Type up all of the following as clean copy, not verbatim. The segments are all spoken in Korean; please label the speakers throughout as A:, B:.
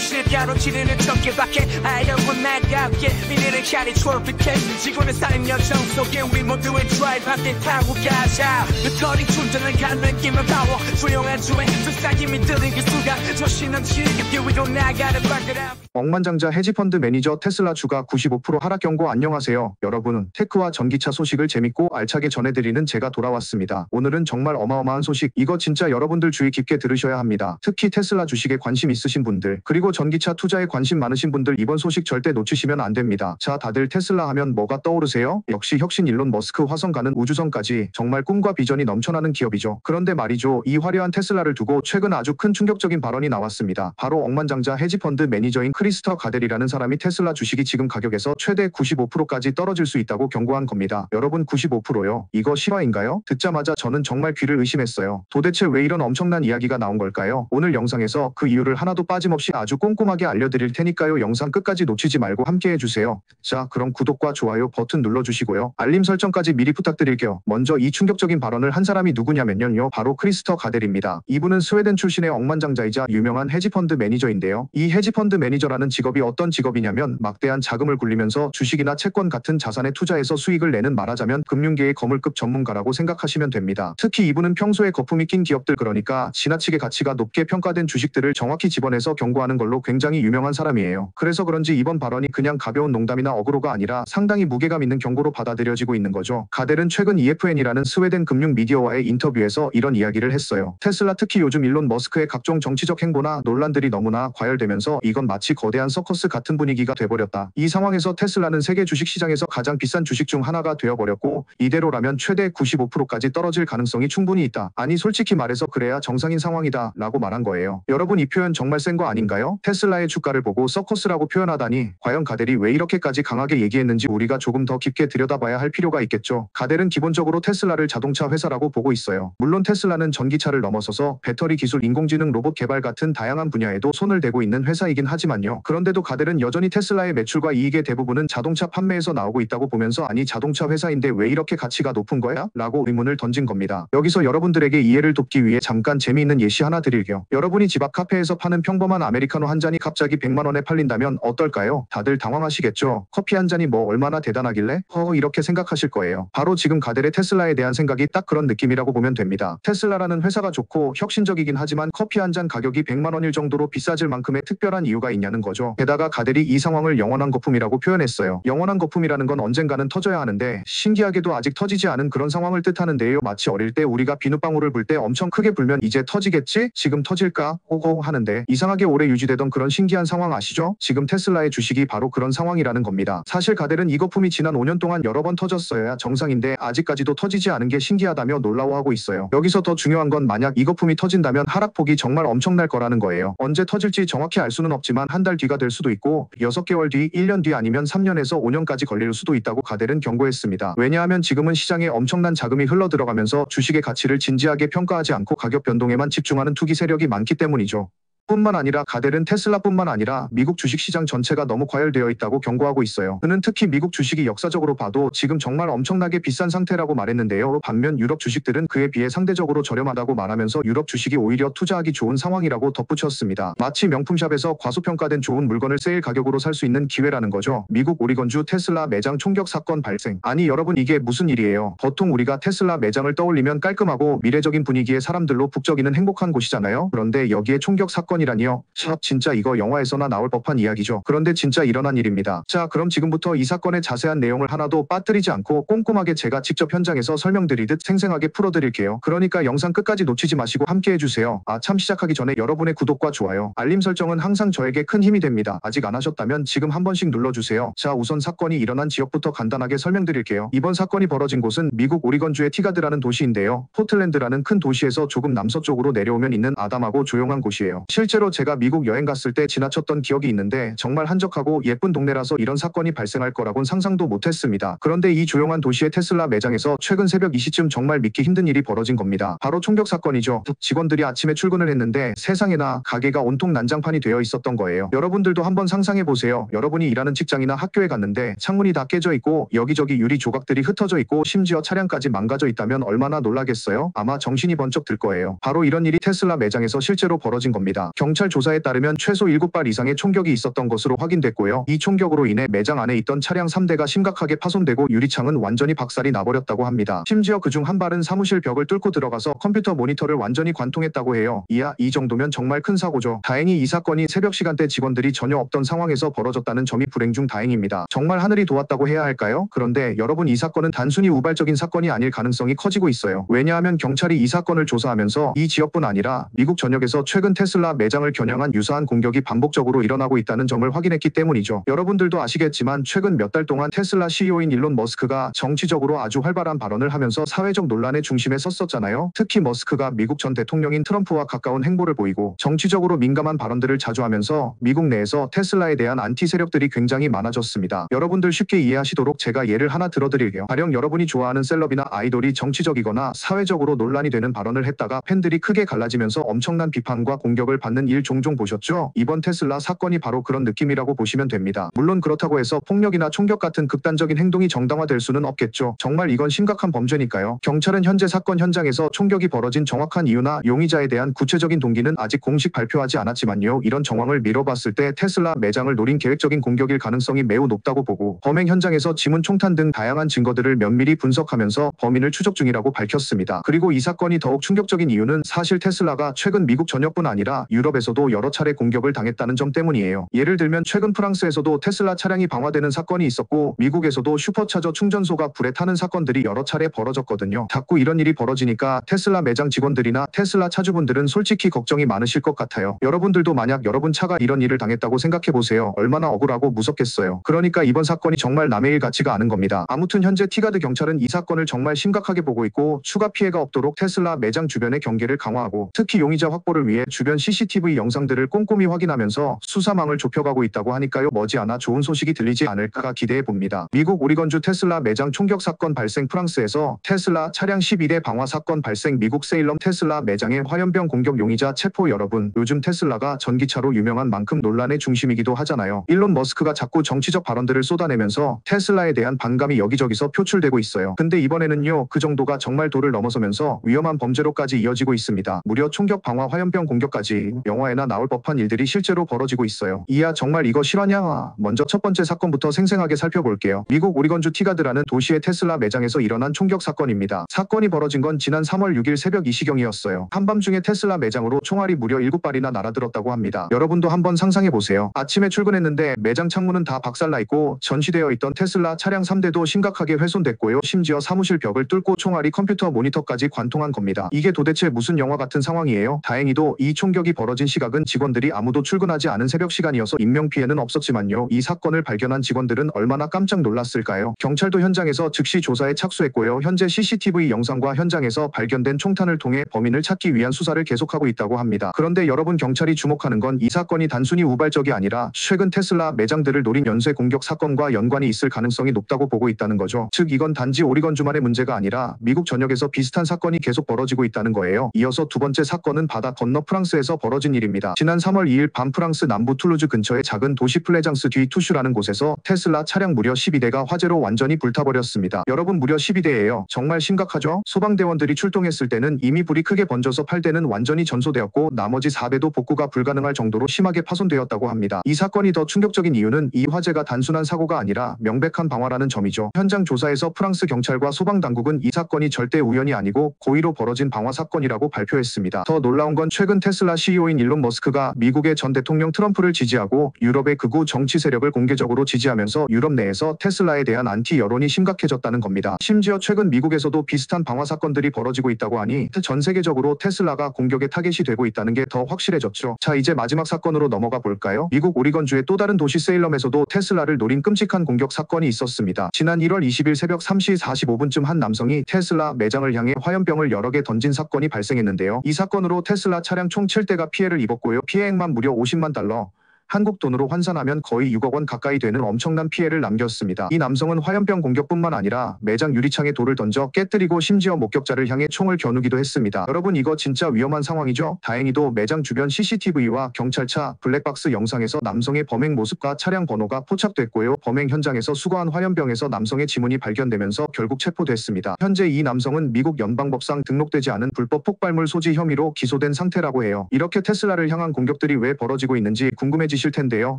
A: 정신을 가로지르는 전개밖에 I don't want 나답게 미래를 향해 트로피켓 지구는 쌓인 여정 속에 우리 모두의 드라이브 함께 타고 가자 흩어진 충전을 가는 김을 파워 조용한 주에 속삭임이 들린 그 순간 정신 넘치는 길 위로 나가는 발걸음
B: 억만장자 헤지펀드 매니저 테슬라 주가 95% 하락 경고. 안녕하세요 여러분. 테크와 전기차 소식을 재밌고 알차게 전해드리는 제가 돌아왔습니다. 오늘은 정말 어마어마한 소식, 이거 진짜 여러분들 주의 깊게 들으셔야 합니다. 특히 테슬라 주식에 관심 있으신 분들 그리고 전기차 투자에 관심 많으신 분들 이번 소식 절대 놓치시면 안 됩니다. 자, 다들 테슬라 하면 뭐가 떠오르세요? 역시 혁신 일론 머스크 화성 가는 우주선까지 정말 꿈과 비전이 넘쳐나는 기업이죠. 그런데 말이죠, 이 화려한 테슬라를 두고 최근 아주 큰 충격적인 발언이 나왔습니다. 바로 억만장자 헤지펀드 매니저인 크리스터 가델이라는 사람이 테슬라 주식이 지금 가격에서 최대 95%까지 떨어질 수 있다고 경고한 겁니다. 여러분, 95%요? 이거 실화인가요? 듣자마자 저는 정말 귀를 의심했어요. 도대체 왜 이런 엄청난 이야기가 나온 걸까요? 오늘 영상에서 그 이유를 하나도 빠짐없이 아주 꼼꼼하게 알려드릴 테니까요. 영상 끝까지 놓치지 말고 함께 해주세요. 자, 그럼 구독과 좋아요 버튼 눌러주시고요. 알림 설정까지 미리 부탁드릴게요. 먼저 이 충격적인 발언을 한 사람이 누구냐면요. 바로 크리스터 가델입니다. 이분은 스웨덴 출신의 억만장자이자 유명한 헤지펀드 매니저인데요. 이 헤지펀드 매니저라는 직업이 어떤 직업이냐면 막대한 자금을 굴리면서 주식이나 채권 같은 자산에 투자해서 수익을 내는, 말하자면 금융계의 거물급 전문가라고 생각하시면 됩니다. 특히 이분은 평소에 거품이 낀 기업들, 그러니까 지나치게 가치가 높게 평가된 주식들을 정확히 집어내서 경고하는 걸로 굉장히 유명한 사람이에요. 그래서 그런지 이번 발언이 그냥 가벼운 농담이나 어그로가 아니라 상당히 무게감 있는 경고로 받아들여지고 있는 거죠. 가델은 최근 EFN이라는 스웨덴 금융 미디어와의 인터뷰에서 이런 이야기를 했어요. 테슬라, 특히 요즘 일론 머스크의 각종 정치적 행보나 논란들이 너무나 과열되면서 이건 마치 거대한 서커스 같은 분위기가 돼버렸다. 이 상황에서 테슬라는 세계 주식시장에서 가장 비싼 주식 중 하나가 되어버렸고 이대로라면 최대 95%까지 떨어질 가능성이 충분히 있다. 아니 솔직히 말해서 그래야 정상인 상황이다 라고 말한 거예요. 여러분, 이 표현 정말 센 거 아닌가요? 테슬라의 주가를 보고 서커스라고 표현하다니, 과연 가델이 왜 이렇게까지 강하게 얘기했는지 우리가 조금 더 깊게 들여다봐야 할 필요가 있겠죠. 가델은 기본적으로 테슬라를 자동차 회사라고 보고 있어요. 물론 테슬라는 전기차를 넘어서서 배터리 기술, 인공지능, 로봇 개발 같은 다양한 분야에도 손을 대고 있는 회사이긴 하지만요. 그런데도 가델은 여전히 테슬라의 매출과 이익의 대부분은 자동차 판매에서 나오고 있다고 보면서, 아니 자동차 회사인데 왜 이렇게 가치가 높은 거야? 라고 의문을 던진 겁니다. 여기서 여러분들에게 이해를 돕기 위해 잠깐 재미있는 예시 하나 드릴게요. 여러분이 집 앞 카페에서 파는 평범한 아메리카노 한 잔이 갑자기 100만 원에 팔린다면 어떨까요? 다들 당황하시겠죠? 커피 한 잔이 뭐 얼마나 대단하길래? 이렇게 생각하실 거예요. 바로 지금 가델의 테슬라에 대한 생각이 딱 그런 느낌이라고 보면 됩니다. 테슬라라는 회사가 좋고 혁신적이긴 하지만 커피 한 잔 가격이 100만 원일 정도로 비싸질 만큼의 특별한 이유가 있냐는 거죠. 게다가 가델이 이 상황을 영원한 거품이라고 표현했어요. 영원한 거품이라는 건 언젠가는 터져야 하는데 신기하게도 아직 터지지 않은 그런 상황을 뜻하는데요. 마치 어릴 때 우리가 비눗방울을 불 때 엄청 크게 불면 이제 터지겠지? 지금 터질까? 호호 하는데 이상하게 오래 유지되던 그런 신기한 상황 아시죠? 지금 테슬라의 주식이 바로 그런 상황이라는 겁니다. 사실 가델은 이 거품이 지난 5년 동안 여러 번 터졌어야 정상인데 아직까지도 터지지 않은 게 신기하다며 놀라워하고 있어요. 여기서 더 중요한 건 만약 이 거품이 터진다면 하락폭이 정말 엄청날 거라는 거예요. 언제 터질지 정확히 알 수는 없지만 한 달 뒤가 될 수도 있고 6개월 뒤, 1년 뒤, 아니면 3년에서 5년까지 걸릴 수도 있다고 가델은 경고했습니다. 왜냐하면 지금은 시장에 엄청난 자금이 흘러들어가면서 주식의 가치를 진지하게 평가하지 않고 가격 변동에만 집중하는 투기 세력이 많기 때문이죠. 뿐만 아니라 가델은 테슬라뿐만 아니라 미국 주식시장 전체가 너무 과열되어 있다고 경고하고 있어요. 그는 특히 미국 주식이 역사적으로 봐도 지금 정말 엄청나게 비싼 상태라고 말했는데요. 반면 유럽 주식들은 그에 비해 상대적으로 저렴하다고 말하면서 유럽 주식이 오히려 투자하기 좋은 상황이라고 덧붙였습니다. 마치 명품샵에서 과소평가된 좋은 물건을 세일 가격으로 살 수 있는 기회라는 거죠. 미국 오리건주 테슬라 매장 총격 사건 발생. 아니 여러분, 이게 무슨 일이에요? 보통 우리가 테슬라 매장을 떠올리면 깔끔하고 미래적인 분위기의 사람들로 북적이는 행복한 곳이잖아요. 그런데 여기에 총격 사건 이라니요? 진짜 이거 영화에서나 나올 법한 이야기죠. 그런데 진짜 일어난 일입니다. 자, 그럼 지금부터 이 사건의 자세한 내용을 하나도 빠뜨리지 않고 꼼꼼하게 제가 직접 현장에서 설명드리듯 생생하게 풀어드릴게요. 그러니까 영상 끝까지 놓치지 마시고 함께 해주세요. 참, 시작하기 전에 여러분의 구독과 좋아요, 알림 설정은 항상 저에게 큰 힘이 됩니다. 아직 안 하셨다면 지금 한 번씩 눌러주세요. 자, 우선 사건이 일어난 지역부터 간단하게 설명드릴게요. 이번 사건이 벌어진 곳은 미국 오리건주의 티가드라는 도시인데요. 포틀랜드라는 큰 도시에서 조금 남서쪽으로 내려오면 있는 아담하고 조용한 곳이에요. 실제로 제가 미국 여행 갔을 때 지나쳤던 기억이 있는데 정말 한적하고 예쁜 동네라서 이런 사건이 발생할 거라곤 상상도 못했습니다. 그런데 이 조용한 도시의 테슬라 매장에서 최근 새벽 2시쯤 정말 믿기 힘든 일이 벌어진 겁니다. 바로 총격 사건이죠. 직원들이 아침에 출근을 했는데 세상에나 가게가 온통 난장판이 되어 있었던 거예요. 여러분들도 한번 상상해 보세요. 여러분이 일하는 직장이나 학교에 갔는데 창문이 다 깨져 있고 여기저기 유리 조각들이 흩어져 있고 심지어 차량까지 망가져 있다면 얼마나 놀라겠어요? 아마 정신이 번쩍 들 거예요. 바로 이런 일이 테슬라 매장에서 실제로 벌어진 겁니다. 했습니다. 경찰 조사에 따르면 최소 7발 이상의 총격이 있었던 것으로 확인됐고요. 이 총격으로 인해 매장 안에 있던 차량 3대가 심각하게 파손되고 유리창은 완전히 박살이 나버렸다고 합니다. 심지어 그중 한 발은 사무실 벽을 뚫고 들어가서 컴퓨터 모니터를 완전히 관통했다고 해요. 이야, 이 정도면 정말 큰 사고죠. 다행히 이 사건이 새벽 시간대 직원들이 전혀 없던 상황에서 벌어졌다는 점이 불행 중 다행입니다. 정말 하늘이 도왔다고 해야 할까요? 그런데 여러분, 이 사건은 단순히 우발적인 사건이 아닐 가능성이 커지고 있어요. 왜냐하면 경찰이 이 사건을 조사하면서 이 지역뿐 아니라 미국 전역에서 최근 테슬라 매장을 겨냥한 유사한 공격이 반복적으로 일어나고 있다는 점을 확인했기 때문이죠. 여러분들도 아시겠지만 최근 몇 달 동안 테슬라 CEO인 일론 머스크가 정치적으로 아주 활발한 발언을 하면서 사회적 논란의 중심에 섰었잖아요. 특히 머스크가 미국 전 대통령인 트럼프와 가까운 행보를 보이고 정치적으로 민감한 발언들을 자주 하면서 미국 내에서 테슬라에 대한 안티 세력들이 굉장히 많아졌습니다. 여러분들 쉽게 이해하시도록 제가 예를 하나 들어드릴게요. 가령 여러분이 좋아하는 셀럽이나 아이돌이 정치적이거나 사회적으로 논란이 되는 발언을 했다가 팬들이 크게 갈라지면서 엄청난 비판과 공격을 받는 일 종종 보셨죠? 이번 테슬라 사건이 바로 그런 느낌이라고 보시면 됩니다. 물론 그렇다고 해서 폭력이나 총격 같은 극단적인 행동이 정당화될 수는 없겠죠. 정말 이건 심각한 범죄니까요. 경찰은 현재 사건 현장에서 총격이 벌어진 정확한 이유나 용의자에 대한 구체적인 동기는 아직 공식 발표하지 않았지만요. 이런 정황을 미뤄봤을 때 테슬라 매장을 노린 계획적인 공격일 가능성이 매우 높다고 보고 범행 현장에서 지문, 총탄 등 다양한 증거들을 면밀히 분석하면서 범인을 추적 중이라고 밝혔습니다. 그리고 이 사건이 더욱 충격적인 이유는 사실 테슬라가 최근 미국 전역뿐 아니라 유럽에서도 여러 차례 공격을 당했다는 점 때문이에요. 예를 들면 최근 프랑스에서도 테슬라 차량이 방화되는 사건이 있었고 미국에서도 슈퍼차저 충전소가 불에 타는 사건들이 여러 차례 벌어졌거든요. 자꾸 이런 일이 벌어지니까 테슬라 매장 직원들이나 테슬라 차주분들은 솔직히 걱정이 많으실 것 같아요. 여러분들도 만약 여러분 차가 이런 일을 당했다고 생각해보세요. 얼마나 억울하고 무섭겠어요. 그러니까 이번 사건이 정말 남의 일 같지가 않은 겁니다. 아무튼 현재 티가드 경찰은 이 사건을 정말 심각하게 보고 있고 추가 피해가 없도록 테슬라 매장 주변의 경계를 강화하고 특히 용의자 확보를 위해 주변 CCTV 영상들을 꼼꼼히 확인하면서 수사망을 좁혀가고 있다고 하니까요. 머지않아 좋은 소식이 들리지 않을까 기대해 봅니다. 미국 오리건주 테슬라 매장 총격 사건 발생. 프랑스에서 테슬라 차량 11회 방화 사건 발생. 미국 세일럼 테슬라 매장의 화염병 공격 용의자 체포. 여러분, 요즘 테슬라가 전기차로 유명한 만큼 논란의 중심이기도 하잖아요. 일론 머스크가 자꾸 정치적 발언들을 쏟아내면서 테슬라에 대한 반감이 여기저기서 표출되고 있어요. 근데 이번에는요, 그 정도가 정말 도를 넘어서면서 위험한 범죄로까지 이어지고 있습니다. 무려 총격, 방화, 화염병 공격까지 영화에나 나올 법한 일들이 실제로 벌어지고 있어요. 이야, 정말 이거 실화냐? 먼저 첫 번째 사건부터 생생하게 살펴볼게요. 미국 오리건주 티가드라는 도시의 테슬라 매장에서 일어난 총격 사건입니다. 사건이 벌어진 건 지난 3월 6일 새벽 이 시경이었어요. 한밤중에 테슬라 매장으로 총알이 무려 7발이나 날아들었다고 합니다. 여러분도 한번 상상해보세요. 아침에 출근했는데 매장 창문은 다 박살나 있고 전시되어 있던 테슬라 차량 3대도 심각하게 훼손됐고요. 심지어 사무실 벽을 뚫고 총알이 컴퓨터 모니터까지 관통한 겁니다. 이게 도대체 무슨 영화 같은 상황이에요? 다행히도 이 총격이 벌어진 시각은 직원들이 아무도 출근하지 않은 새벽 시간이어서 인명피해는 없었지만요. 이 사건을 발견한 직원들은 얼마나 깜짝 놀랐을까요? 경찰도 현장에서 즉시 조사에 착수했고요. 현재 CCTV 영상과 현장에서 발견된 총탄을 통해 범인을 찾기 위한 수사를 계속하고 있다고 합니다. 그런데 여러분, 경찰이 주목하는 건 이 사건이 단순히 우발적이 아니라 최근 테슬라 매장들을 노린 연쇄 공격 사건과 연관이 있을 가능성이 높다고 보고 있다는 거죠. 즉 이건 단지 오리건주만의 문제가 아니라 미국 전역에서 비슷한 사건이 계속 벌어지고 있다는 거예요. 이어서 두 번째 사건은 바다 건너 프랑스에서 벌어진 일입니다. 지난 3월 2일 밤 프랑스 남부 툴루즈 근처의 작은 도시 플레장스 뒤 투슈라는 곳에서 테슬라 차량 무려 12대가 화재로 완전히 불타버렸습니다. 여러분, 무려 12대예요. 정말 심각하죠? 소방대원들이 출동했을 때는 이미 불이 크게 번져서 8대는 완전히 전소되었고 나머지 4대도 복구가 불가능할 정도로 심하게 파손되었다고 합니다. 이 사건이 더 충격적인 이유는 이 화재가 단순한 사고가 아니라 명백한 방화라는 점이죠. 현장 조사에서 프랑스 경찰과 소방당국은 이 사건이 절대 우연이 아니고 고의로 벌어진 방화 사건이라고 발표했습니다. 더 놀라운 건 최근 테슬라 CEO인 일론 머스크가 미국의 전 대통령 트럼프를 지지하고 유럽의 극우 정치 세력을 공개적으로 지지하면서 유럽 내에서 테슬라에 대한 안티 여론이 심각해졌다는 겁니다. 심지어 최근 미국에서도 비슷한 방화 사건들이 벌어지고 있다고 하니 전 세계적으로 테슬라가 공격의 타겟이 되고 있다는 게 더 확실해졌죠. 자, 이제 마지막 사건으로 넘어가 볼까요? 미국 오리건주의 또 다른 도시 세일럼에서도 테슬라를 노린 끔찍한 공격 사건이 있었습니다. 지난 1월 20일 새벽 3시 45분쯤 한 남성이 테슬라 매장을 향해 화염병을 여러 개 던진 사건이 발생했는데요. 이 사건으로 테슬라 차량 총 7대가 피해를 입었고요. 피해액만 무려 $50만. 한국 돈으로 환산하면 거의 6억 원 가까이 되는 엄청난 피해를 남겼습니다. 이 남성은 화염병 공격뿐만 아니라 매장 유리창에 돌을 던져 깨뜨리고 심지어 목격자를 향해 총을 겨누기도 했습니다. 여러분 이거 진짜 위험한 상황이죠? 다행히도 매장 주변 CCTV와 경찰차, 블랙박스 영상에서 남성의 범행 모습과 차량 번호가 포착됐고요. 범행 현장에서 수거한 화염병에서 남성의 지문이 발견되면서 결국 체포됐습니다. 현재 이 남성은 미국 연방법상 등록되지 않은 불법 폭발물 소지 혐의로 기소된 상태라고 해요. 이렇게 테슬라를 향한 공격들이 왜 벌어지고 있는지 궁금해지실 텐데요.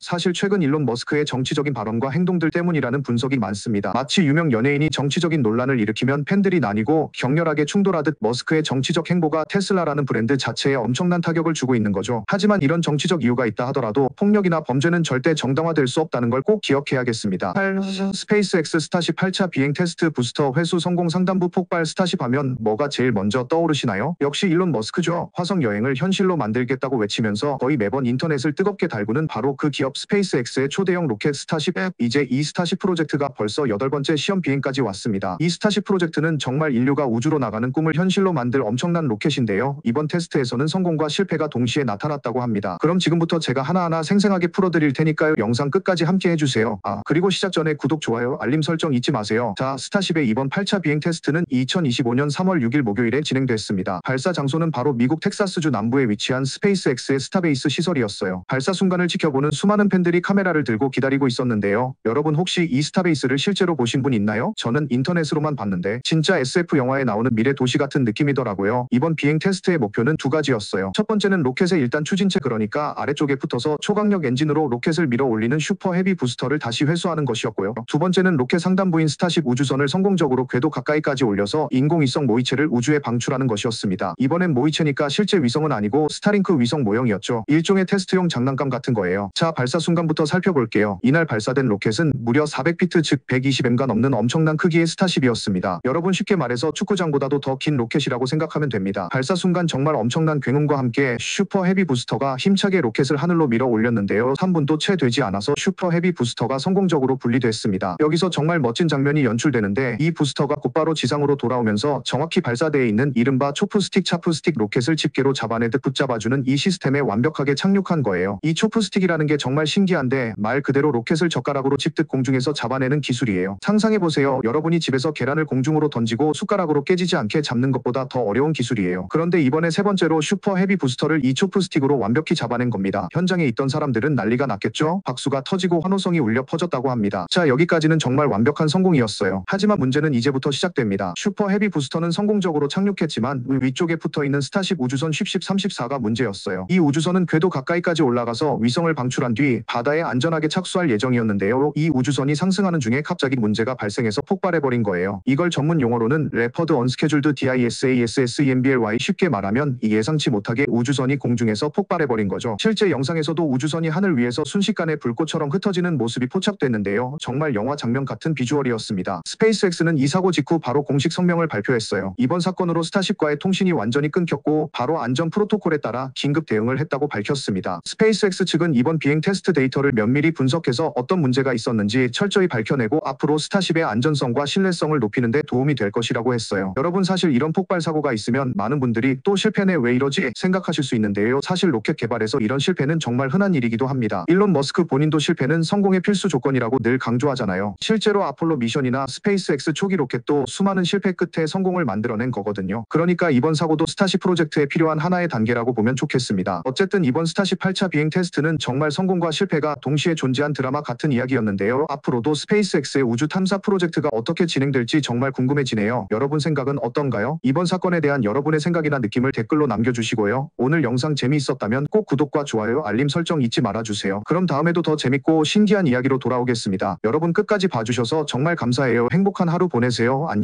B: 사실 최근 일론 머스크의 정치적인 발언과 행동들 때문이라는 분석이 많습니다. 마치 유명 연예인이 정치적인 논란을 일으키면 팬들이 나뉘고 격렬하게 충돌하듯 머스크의 정치적 행보가 테슬라라는 브랜드 자체에 엄청난 타격을 주고 있는 거죠. 하지만 이런 정치적 이유가 있다 하더라도 폭력이나 범죄는 절대 정당화될 수 없다는 걸 꼭 기억해야겠습니다. 스페이스X 스타쉽 8차 비행 테스트 부스터 회수 성공 상단부 폭발 스타쉽 하면 뭐가 제일 먼저 떠오르시나요? 역시 일론 머스크죠. 화성 여행을 현실로 만들겠다고 외치면서 거의 매번 인터넷을 뜨겁게 달구는 바로 그 기업 스페이스X의 초대형 로켓 스타쉽. 이제 이 스타쉽 프로젝트가 벌써 8번째 시험 비행까지 왔습니다. 이 스타쉽 프로젝트는 정말 인류가 우주로 나가는 꿈을 현실로 만들 엄청난 로켓인데요. 이번 테스트에서는 성공과 실패가 동시에 나타났다고 합니다. 그럼 지금부터 제가 하나하나 생생하게 풀어드릴 테니까요. 영상 끝까지 함께 해주세요. 그리고 시작 전에 구독, 좋아요, 알림 설정 잊지 마세요. 자, 스타쉽의 이번 8차 비행 테스트는 2025년 3월 6일 목요일에 진행됐습니다. 발사 장소는 바로 미국 텍사스주 남부에 위치한 스페이스X의 스타베이스 시설이었어요. 발사 순간을 지켜보는 수많은 팬들이 카메라를 들고 기다리고 있었는데요. 여러분 혹시 이 스타베이스를 실제로 보신 분 있나요? 저는 인터넷으로만 봤는데 진짜 SF 영화에 나오는 미래 도시 같은 느낌이더라고요. 이번 비행 테스트의 목표는 두 가지였어요. 첫 번째는 로켓의 1단 추진체, 그러니까 아래쪽에 붙어서 초강력 엔진으로 로켓을 밀어 올리는 슈퍼 헤비 부스터를 다시 회수하는 것이었고요. 두 번째는 로켓 상단부인 스타쉽 우주선을 성공적으로 궤도 가까이까지 올려서 인공위성 모이체를 우주에 방출하는 것이었습니다. 이번엔 모이체니까 실제 위성은 아니고 스타링크 위성 모형이었죠. 일종의 테스트용 장난감 같은 거예요. 자, 발사 순간부터 살펴볼게요. 이날 발사된 로켓은 무려 400피트 즉 120m가 넘는 엄청난 크기의 스타쉽이었습니다. 여러분 쉽게 말해서 축구장보다도 더 긴 로켓이라고 생각하면 됩니다. 발사 순간 정말 엄청난 굉음과 함께 슈퍼 헤비 부스터가 힘차게 로켓을 하늘로 밀어 올렸는데요. 3분도 채 되지 않아서 슈퍼 헤비 부스터가 성공적으로 분리됐습니다. 여기서 정말 멋진 장면이 연출되는데 이 부스터가 곧바로 지상으로 돌아오면서 정확히 발사대에 있는 이른바 초프스틱 차프스틱 로켓을 집게로 잡아내듯 붙잡아주는 이 시스템에 완벽하게 착륙한 거예요. 이 초프스틱이라는 게 정말 신기한데 말 그대로 로켓을 젓가락으로 칩듯 공중에서 잡아내는 기술이에요. 상상해보세요. 여러분이 집에서 계란을 공중으로 던지고 숟가락으로 깨지지 않게 잡는 것보다 더 어려운 기술이에요. 그런데 이번에 세 번째로 슈퍼 헤비 부스터를 이 초프스틱으로 완벽히 잡아낸 겁니다. 현장에 있던 사람들은 난리가 났겠죠? 박수가 터지고 환호성이 울려 퍼졌다고 합니다. 자, 여기까지는 정말 완벽한 성공이었어요. 하지만 문제는 이제부터 시작됩니다. 슈퍼 헤비 부스터는 성공적으로 착륙했지만 위쪽에 붙어있는 스타쉽 우주선 쉽십 34가 문제였어요. 이 우주선은 궤도 가까이까지 올라가서 위성을 방출한 뒤 바다에 안전하게 착수할 예정이었는데요. 이 우주선이 상승하는 중에 갑자기 문제가 발생해서 폭발해버린 거예요. 이걸 전문 용어로는 레퍼드 언스케줄드 DISASSEMBLY, 쉽게 말하면 이 예상치 못하게 우주선이 공중에서 폭발해버린 거죠. 실제 영상에서도 우주선이 하늘 위에서 순식간에 불꽃처럼 흩어지는 모습이 포착됐는데요. 정말 영화 장면 같은 비주얼이었습니다. 스페이스X는 이 사고 직후 바로 공식 성명을 발표했어요. 이번 사건으로 스타쉽과의 통신이 완전히 끊겼고 바로 안전 프로토콜에 따라 긴급 대응을 했다고 밝혔습니다. 스페이스X 측은 이번 비행 테스트 데이터를 면밀히 분석해서 어떤 문제가 있었는지 철저히 밝혀내고 앞으로 스타쉽의 안전성과 신뢰성을 높이는 데 도움이 될 것이라고 했어요. 여러분 사실 이런 폭발 사고가 있으면 많은 분들이 또 실패네 왜 이러지 생각하실 수 있는데요. 사실 로켓 개발에서 이런 실패는 정말 흔한 일이기도 합니다. 일론 머스크 본인도 실패는 성공의 필수 조건이라고 늘 강조하잖아요. 실제로 아폴로 미션이나 스페이스X 초기 로켓도 수많은 실패 끝에 성공을 만들어낸 거거든요. 그러니까 이번 사고도 스타쉽 프로젝트에 필요한 하나의 단계라고 보면 좋겠습니다. 어쨌든 이번 스타쉽 8차 비행 테스트는 정말 성공과 실패가 동시에 존재한 드라마 같은 이야기였는데요. 앞으로도 스페이스X의 우주 탐사 프로젝트가 어떻게 진행될지 정말 궁금해지네요. 여러분 생각은 어떤가요? 이번 사건에 대한 여러분의 생각이나 느낌을 댓글로 남겨주시고요. 오늘 영상 재미있었다면 꼭 구독과 좋아요, 알림 설정 잊지 말아주세요. 그럼 다음에도 더 재밌고 신기한 이야기로 돌아오겠습니다. 여러분 끝까지 봐주셔서 정말 감사해요. 행복한 하루 보내세요. 안녕.